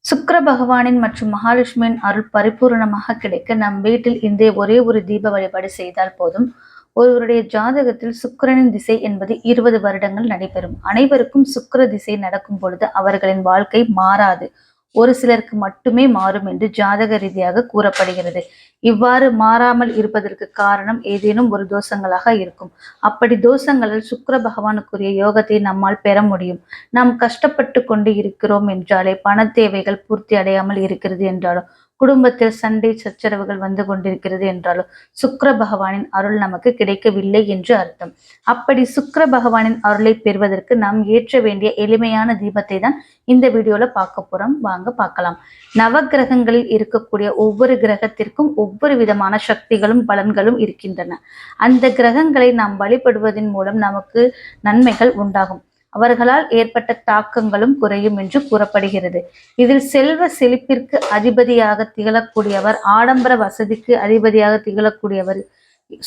சுக்கிர பகவானின் மற்றும் மகாலட்சுமியின் அருள் பரிபூரணமாக கிடைக்க நம் வீட்டில் இன்றைய ஒரே ஒரு தீப வழிபாடு செய்தால் போதும். ஒருவருடைய ஜாதகத்தில் சுக்கிரனின் திசை என்பது 20 வருடங்கள் நடைபெறும். அனைவருக்கும் சுக்கிர திசை நடக்கும் பொழுது அவர்களின் வாழ்க்கை மாறாது. ஒரு சிலருக்கு மட்டுமே மாறும் என்று ஜாதக ரீதியாக கூறப்படுகிறது. இவ்வாறு மாறாமல் இருப்பதற்கு காரணம் ஏதேனும் ஒரு தோஷங்களாக இருக்கும். அப்படி தோஷங்களில் சுக்கிர பகவானுக்குரிய யோகத்தை நம்மால் பெற முடியும். நாம் கஷ்டப்பட்டு கொண்டு இருக்கிறோம் என்றாலே பண தேவைகள் பூர்த்தி அடையாமல் இருக்கிறது என்றாலும், குடும்பத்தில் சண்டை சச்சரவுகள் வந்து கொண்டிருக்கிறது என்றாலும் சுக்கிர பகவானின் அருள் நமக்கு கிடைக்கவில்லை என்று அர்த்தம். அப்படி சுக்கிர பகவானின் அருளை பெறுவதற்கு நாம் ஏற்ற வேண்டிய எளிமையான தீபத்தை தான் இந்த வீடியோல பார்க்க போறோம். வாங்க பார்க்கலாம். நவ கிரகங்களில் இருக்கக்கூடிய ஒவ்வொரு கிரகத்திற்கும் ஒவ்வொரு விதமான சக்திகளும் பலன்களும் இருக்கின்றன. அந்த கிரகங்களை நாம் வழிபடுவதன் மூலம் நமக்கு நன்மைகள் உண்டாகும். அவர்களால் ஏற்பட்ட தாக்கங்களும் குறையும் என்று கூறப்படுகிறது. இதில் செல்வ செழிப்பிற்கு அதிபதியாக திகழக்கூடியவர், ஆடம்பர வசதிக்கு அதிபதியாக திகழக்கூடியவர்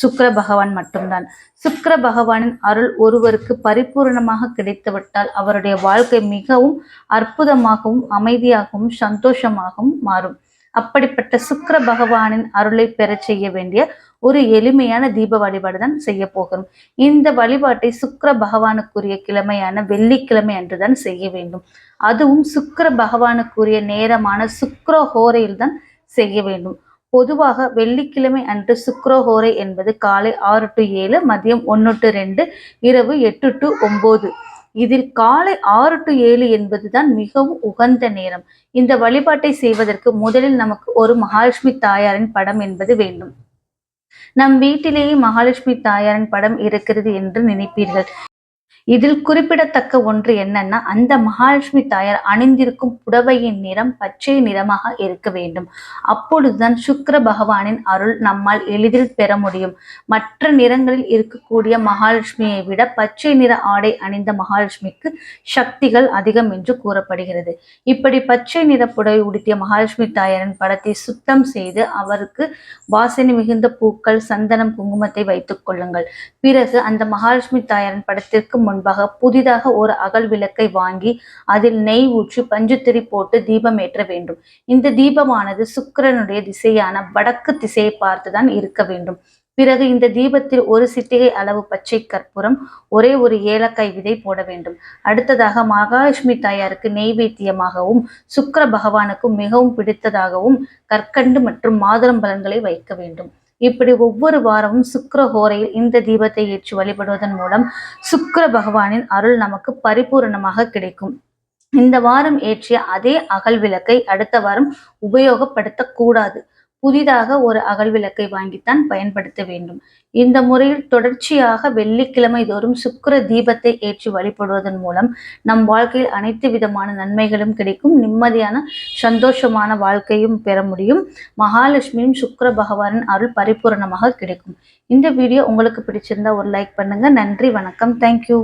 சுக்கிர பகவான் மட்டும்தான். சுக்கிர பகவானின் அருள் ஒருவருக்கு பரிபூர்ணமாக கிடைத்துவிட்டால் அவருடைய வாழ்க்கை மிகவும் அற்புதமாகவும் அமைதியாகவும் சந்தோஷமாகவும் மாறும். அப்படிப்பட்ட சுக்கிர பகவானின் அருளை பெற செய்ய வேண்டிய ஒரு எளிமையான தீப வழிபாடு தான் செய்ய போகிறோம். இந்த வழிபாட்டை சுக்கிர பகவானுக்குரிய கிழமையான வெள்ளிக்கிழமை அன்றுதான் செய்ய வேண்டும். அதுவும் சுக்கிர பகவானுக்குரிய நேரமான சுக்கிரஹோரையில் தான் செய்ய வேண்டும். பொதுவாக வெள்ளிக்கிழமை அன்று சுக்கிரஹோரை என்பது காலை 6 to 7, மதியம் 1 to 2, இரவு 8 to 9. இதில் காலை 6 to 7 என்பதுதான் மிகவும் உகந்த நேரம். இந்த வழிபாட்டை செய்வதற்கு முதலில் நமக்கு ஒரு மகாலட்சுமி தாயாரின் படம் என்பது வேண்டும். நம் வீட்டிலேயே மகாலட்சுமி தாயாரின் படம் இருக்கிறது என்று நினைப்பீர்கள். இதில் குறிப்பிடத்தக்க ஒன்று என்னன்னா, அந்த மகாலட்சுமி தாயார் அணிந்திருக்கும் புடவையின் நிறம் பச்சை நிறமாக இருக்க வேண்டும். அப்பொழுதுதான் சுக்கிர பகவானின் அருள் நம்மால் எளிதில் பெற முடியும். மற்ற நிறங்களில் இருக்கக்கூடிய மகாலட்சுமியை விட பச்சை நிற ஆடை அணிந்த மகாலட்சுமிக்கு சக்திகள் அதிகம் என்று கூறப்படுகிறது. இப்படி பச்சை நிற புடவை உடுத்திய மகாலட்சுமி தாயாரின் படத்தை சுத்தம் செய்து அவருக்கு வாசனை மிகுந்த பூக்கள், சந்தனம், குங்குமத்தை வைத்துக் கொள்ளுங்கள். பிறகு அந்த மகாலட்சுமி தாயாரின் படத்திற்கு முன்பாக புதிதாக ஒரு அகல் விளக்கை வாங்கி அதில் நெய் ஊற்றி பஞ்சுத்திரி போட்டு தீபம் ஏற்ற வேண்டும். இந்த தீபமானது சுக்கிரனுடைய திசையான வடக்கு திசையை பார்த்துதான் இருக்க வேண்டும். பிறகு இந்த தீபத்தில் ஒரு சிட்டிகை அளவு பச்சை கற்பூரம், ஒரே ஒரு ஏலக்காய் விதை போட வேண்டும். அடுத்ததாக மகாலட்சுமி தாயாருக்கு நெய்வேத்தியமாகவும் சுக்கிர பகவானுக்கும் மிகவும் பிடித்ததாகவும் கற்கண்டு மற்றும் மாதுளம்பழங்களை வைக்க வேண்டும். இப்படி ஒவ்வொரு வாரமும் சுக்கிரஹோரையில் இந்த தீபத்தை ஏற்றி வழிபடுவதன் மூலம் சுக்கிர பகவானின் அருள் நமக்கு பரிபூரணமாக கிடைக்கும். இந்த வாரம் ஏற்றிய அதே அகல் விளக்கை அடுத்த வாரம் உபயோகப்படுத்தக்கூடாது. புதிதாக ஒரு அகல் விளக்கை வாங்கித்தான் பயன்படுத்த வேண்டும். இந்த முறையில் தொடர்ச்சியாக வெள்ளிக்கிழமை தோறும் சுக்கிர தீபத்தை ஏற்றி வழிபடுவதன் மூலம் நம் வாழ்க்கையில் அனைத்து விதமான நன்மைகளும் கிடைக்கும். நிம்மதியான சந்தோஷமான வாழ்க்கையும் பெற முடியும். மகாலட்சுமியும் சுக்கிர பகவானின் அருள் பரிபூரணமாக கிடைக்கும். இந்த வீடியோ உங்களுக்கு பிடிச்சிருந்தா ஒரு லைக் பண்ணுங்க. நன்றி, வணக்கம், தேங்க்யூ.